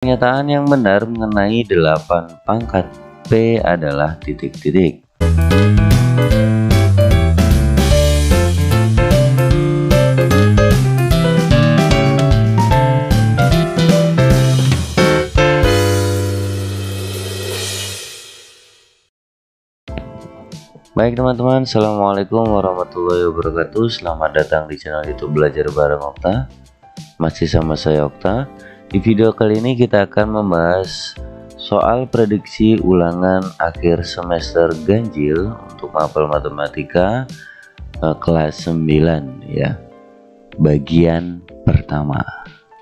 Pernyataan yang benar mengenai 8 pangkat P adalah titik-titik. Baik teman-teman, assalamualaikum warahmatullahi wabarakatuh. Selamat datang di channel YouTube Belajar Bareng Okta. Masih sama saya Okta. Di video kali ini kita akan membahas soal prediksi ulangan akhir semester ganjil untuk mapel matematika kelas 9 ya, bagian pertama.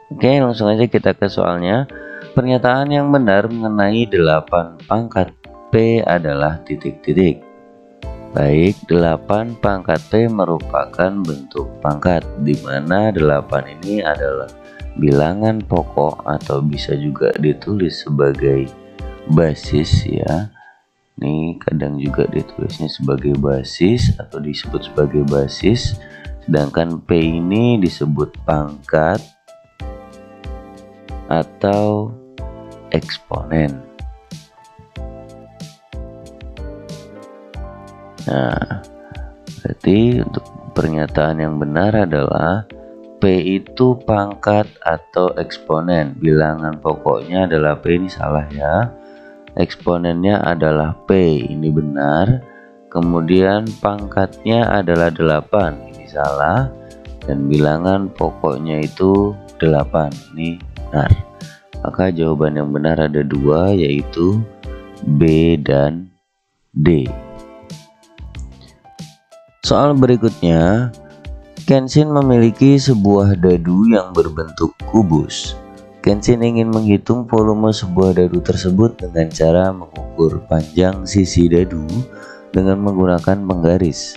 Oke, langsung aja kita ke soalnya. Pernyataan yang benar mengenai 8 pangkat P adalah titik-titik. Baik, 8 pangkat P merupakan bentuk pangkat, di mana 8 ini adalah bilangan pokok atau bisa juga ditulis sebagai basis ya. Ini kadang juga ditulisnya sebagai basis atau disebut sebagai basis, sedangkan P ini disebut pangkat atau eksponen. Nah, berarti untuk pernyataan yang benar adalah P itu pangkat atau eksponen. Bilangan pokoknya adalah P, ini salah ya. Eksponennya adalah P, ini benar. Kemudian pangkatnya adalah 8, ini salah. Dan bilangan pokoknya itu 8, ini benar. Maka jawaban yang benar ada 2, yaitu B dan D. Soal berikutnya, Kenshin memiliki sebuah dadu yang berbentuk kubus. Kenshin ingin menghitung volume sebuah dadu tersebut dengan cara mengukur panjang sisi dadu dengan menggunakan penggaris,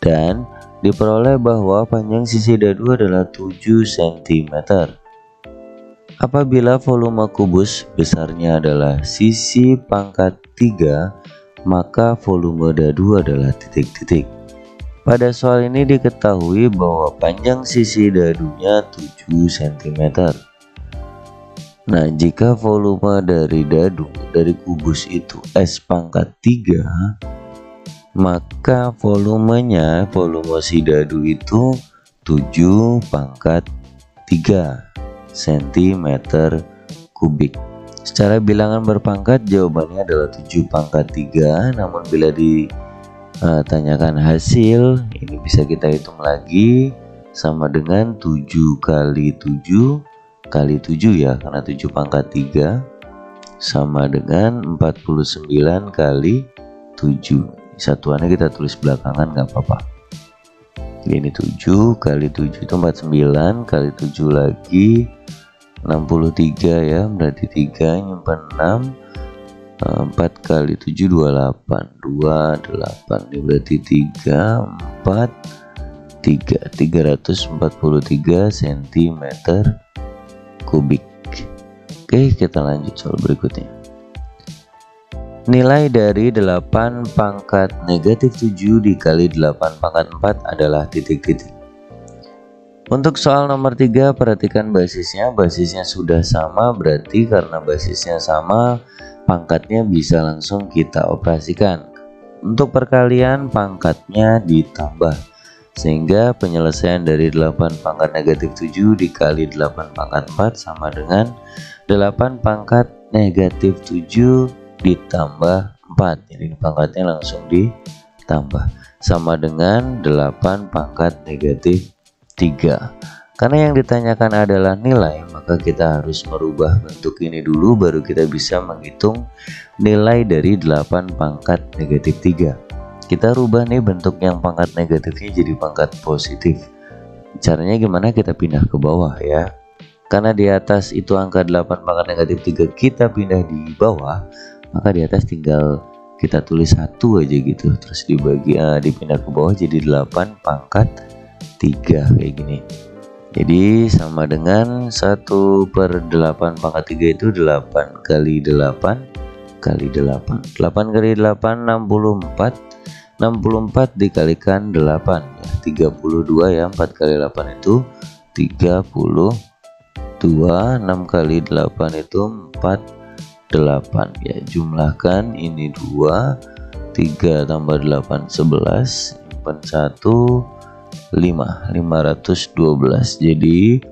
dan diperoleh bahwa panjang sisi dadu adalah 7 cm. Apabila volume kubus besarnya adalah sisi pangkat 3, maka volume dadu adalah titik-titik. Pada soal ini diketahui bahwa panjang sisi dadunya 7 cm. Nah, jika volume dari dadu dari kubus itu S pangkat 3, maka volume si dadu itu 7 pangkat 3 cm kubik. Secara bilangan berpangkat jawabannya adalah 7 pangkat 3, namun bila tanyakan hasil, ini bisa kita hitung lagi, sama dengan 7 kali 7 kali 7 ya, karena 7 pangkat 3 sama dengan 49 kali 7. Satuannya kita tulis belakangan nggak apa-apa. Ini 7 kali 7 itu 49 kali 7 lagi 63 ya, berarti 3 nyimpan 6. 4 kali 7 28 ini berarti 343 cm kubik. Oke, kita lanjut soal berikutnya. Nilai dari 8 pangkat negatif 7 dikali 8 pangkat 4 adalah titik-titik. Untuk soal nomor 3, perhatikan basisnya. Basisnya sudah sama, berarti karena basisnya sama, pangkatnya bisa langsung kita operasikan. Untuk perkalian, pangkatnya ditambah, sehingga penyelesaian dari 8 pangkat negatif 7 dikali 8 pangkat 4 sama dengan 8 pangkat negatif 7 ditambah 4. Jadi pangkatnya langsung ditambah, sama dengan 8 pangkat negatif 3. Karena yang ditanyakan adalah nilai, maka kita harus merubah bentuk ini dulu, baru kita bisa menghitung nilai dari 8 pangkat negatif 3. Kita rubah nih bentuk yang pangkat negatifnya jadi pangkat positif. Caranya gimana? Kita pindah ke bawah ya. Karena di atas itu angka 8 pangkat negatif 3, kita pindah di bawah, maka di atas tinggal kita tulis 1 aja gitu. Terus dipindah ke bawah jadi 8 pangkat 3 kayak gini. Jadi sama dengan 1/8 pangkat 3 itu 8 kali 8 kali 8. 8 kali 8 64. 64 dikalikan 8 ya, 32 ya. 4 kali 8 itu 37. 2, 6 kali 8 itu 48 ya. Jumlahkan ini 2, 3 tambah 8 11, simpan 1, 512. Jadi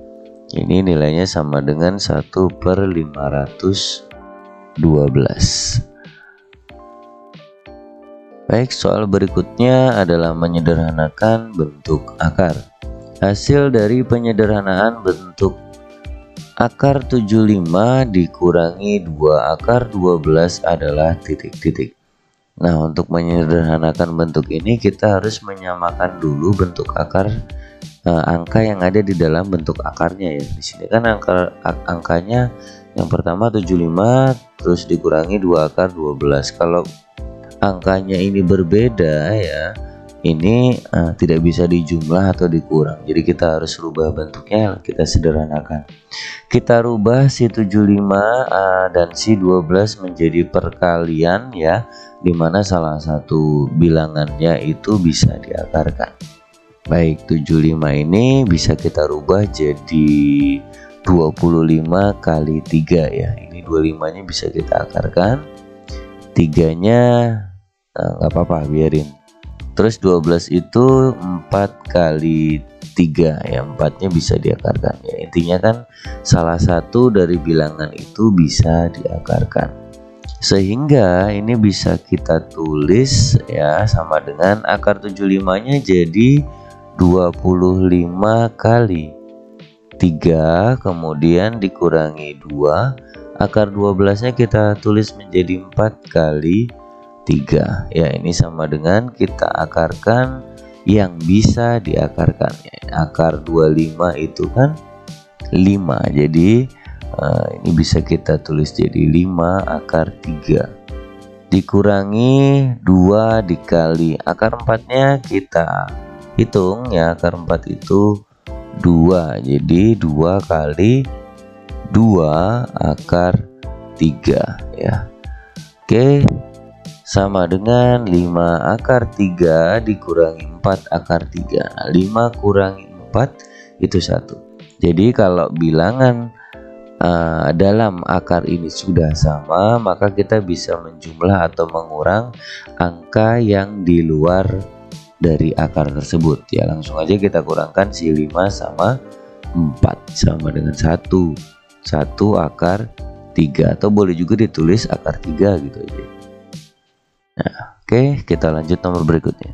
ini nilainya sama dengan 1/512. Baik, soal berikutnya adalah menyederhanakan bentuk akar. Hasil dari penyederhanaan bentuk akar 75 dikurangi 2 akar 12 adalah titik-titik. Nah, untuk menyederhanakan bentuk ini kita harus menyamakan dulu bentuk akar angka yang ada di dalam bentuk akarnya ya. Di sini kan angkanya yang pertama 75 terus dikurangi 2 akar 12. Kalau angkanya ini berbeda ya, ini tidak bisa dijumlah atau dikurang. Jadi kita harus rubah bentuknya, kita sederhanakan. Kita rubah si 75 dan si 12 menjadi perkalian ya, dimana salah satu bilangannya itu bisa diakarkan. Baik, 75 ini bisa kita rubah jadi 25 kali 3 ya. Ini 25 nya bisa kita akarkan, 3 nya nggak apa-apa, biarin. Terus 12 itu 4 kali 3 ya, 4 nya bisa diakarkan ya. Intinya kan salah satu dari bilangan itu bisa diakarkan, sehingga ini bisa kita tulis ya sama dengan akar 75 nya jadi 25 kali 3 kemudian dikurangi 2, akar 12 nya kita tulis menjadi 4 kali 3 ya. Ini sama dengan kita akarkan yang bisa diakarkan ya. Akar 25 itu kan 5, jadi ini bisa kita tulis jadi 5 akar 3 dikurangi 2 dikali akar 4 nya kita hitung ya. Akar 4 itu 2, jadi 2 kali 2 akar 3 ya. Oke, sama dengan 5 akar 3 dikurangi 4 akar 3. Nah, 5 kurangi 4 itu 1. Jadi kalau bilangan dalam akar ini sudah sama, maka kita bisa menjumlah atau mengurang angka yang di luar dari akar tersebut ya. Langsung aja kita kurangkan si 5 sama 4 sama dengan 1 akar 3, atau boleh juga ditulis akar 3 gitu aja. Nah, oke, kita lanjut nomor berikutnya.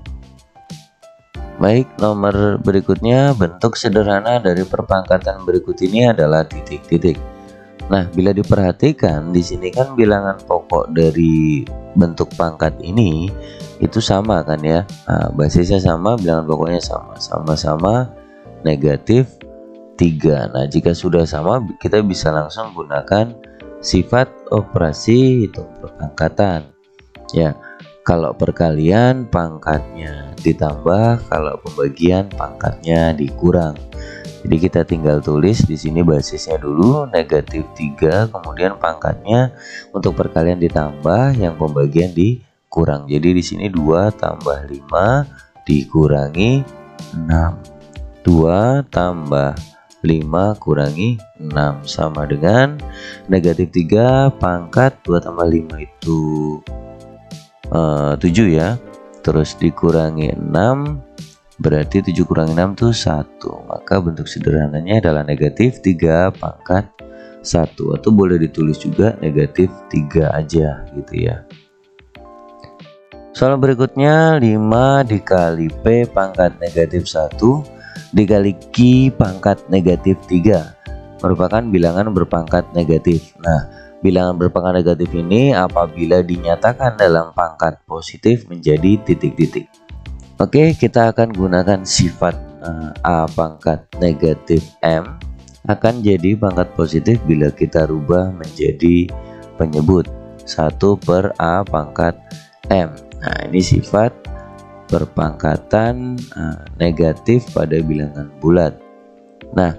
Baik, nomor berikutnya, bentuk sederhana dari perpangkatan berikut ini adalah titik-titik. Nah, bila diperhatikan di sini kan bilangan pokok dari bentuk pangkat ini itu sama kan ya. Nah, basisnya sama, bilangan pokoknya sama, sama-sama negatif 3. Nah, jika sudah sama kita bisa langsung gunakan sifat operasi hitung perpangkatan ya. Kalau perkalian pangkatnya ditambah, kalau pembagian pangkatnya dikurang. Jadi kita tinggal tulis di sini basisnya dulu negatif 3, kemudian pangkatnya untuk perkalian ditambah, yang pembagian dikurang. Jadi di sini 2 tambah 5 dikurangi 6. 2 tambah 5 kurangi 6 sama dengan negatif 3 pangkat 2 tambah 5 itu 7 ya. Terus dikurangi 6 berarti 7 kurangi 6 itu 1. Maka bentuk sederhananya adalah negatif 3 pangkat 1, atau boleh ditulis juga negatif 3 aja gitu ya. Soal berikutnya, 5 dikali P pangkat negatif 1 dikali Q pangkat negatif 3 merupakan bilangan berpangkat negatif. Nah, bilangan berpangkat negatif ini apabila dinyatakan dalam pangkat positif menjadi titik-titik. Oke, kita akan gunakan sifat A pangkat negatif M akan jadi pangkat positif bila kita rubah menjadi penyebut 1/A pangkat M. Nah, ini sifat perpangkatan negatif pada bilangan bulat. Nah,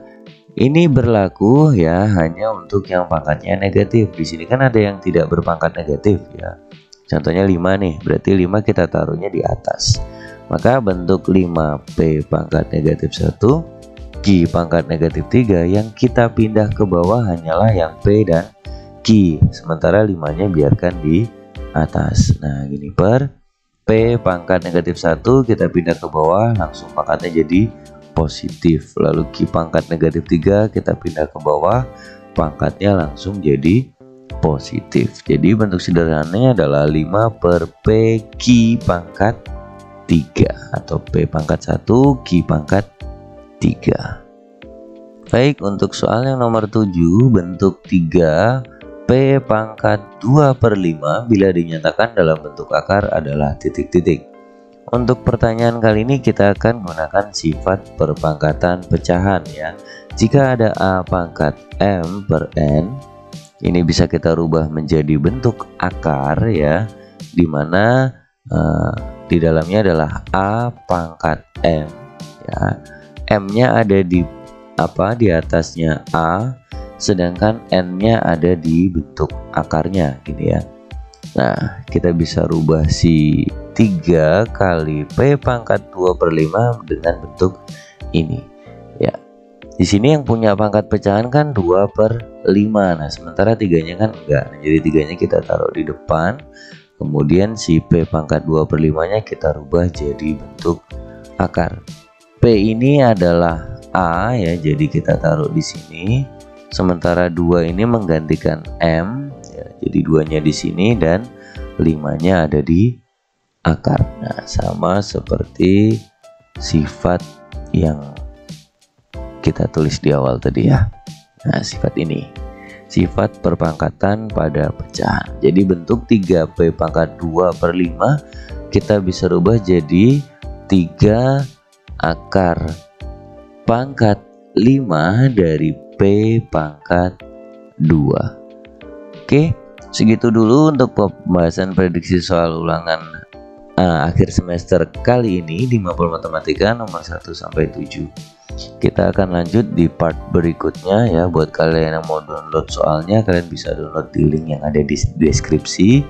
ini berlaku ya hanya untuk yang pangkatnya negatif. Di sini kan ada yang tidak berpangkat negatif ya. Contohnya 5 nih, berarti 5 kita taruhnya di atas. Maka bentuk 5P pangkat negatif 1 Q pangkat negatif 3, yang kita pindah ke bawah hanyalah yang P dan Q, sementara 5-nya biarkan di atas. Nah gini, per P pangkat negatif 1 kita pindah ke bawah, langsung pangkatnya jadi positif. Lalu Q pangkat negatif 3 kita pindah ke bawah, pangkatnya langsung jadi positif. Jadi bentuk sederhananya adalah 5 per P Q pangkat 3 atau P pangkat 1 Q pangkat 3. Baik, untuk soal yang nomor 7, bentuk 3 P pangkat 2/5 bila dinyatakan dalam bentuk akar adalah titik-titik. Untuk pertanyaan kali ini kita akan menggunakan sifat perpangkatan pecahan ya. Jika ada A pangkat M per N, ini bisa kita rubah menjadi bentuk akar ya, dimana di dalamnya adalah A pangkat M ya. M-nya ada di atasnya A, sedangkan N-nya ada di bentuk akarnya gitu ya. Nah, kita bisa rubah si 3 kali P pangkat 2/5 dengan bentuk ini ya. Di sini yang punya pangkat pecahan kan 2/5. Nah, sementara 3-nya kan enggak. Jadi 3-nya kita taruh di depan. Kemudian si P pangkat 2/5-nya kita rubah jadi bentuk akar. P ini adalah A ya, jadi kita taruh di sini. Sementara 2 ini menggantikan M ya, jadi 2-nya di sini dan 5-nya ada di akar. Nah, sama seperti sifat yang kita tulis di awal tadi ya. Nah, sifat ini, sifat perpangkatan pada pecahan. Jadi bentuk 3P pangkat 2/5 kita bisa rubah jadi 3 akar pangkat 5 dari P pangkat 2. Oke, segitu dulu untuk pembahasan prediksi soal ulangan akhir semester kali ini di Mapel Matematika nomor 1 sampai 7. Kita akan lanjut di part berikutnya ya. Buat kalian yang mau download soalnya, kalian bisa download di link yang ada di deskripsi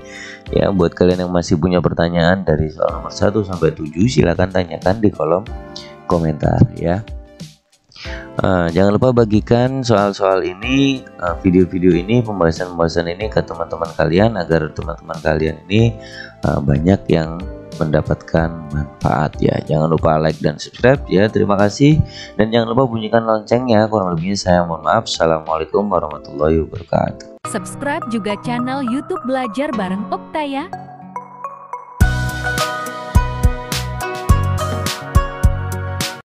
ya. Buat kalian yang masih punya pertanyaan dari soal nomor 1 sampai 7, silahkan tanyakan di kolom komentar ya. Jangan lupa bagikan soal-soal ini, video-video ini, pembahasan-pembahasan ini ke teman-teman kalian agar teman-teman kalian ini banyak yang mendapatkan manfaat ya. Jangan lupa like dan subscribe ya. Terima kasih, dan jangan lupa bunyikan loncengnya. Kurang lebihnya saya mohon maaf. Assalamualaikum warahmatullahi wabarakatuh. Subscribe juga channel YouTube Belajar Bareng Okta ya.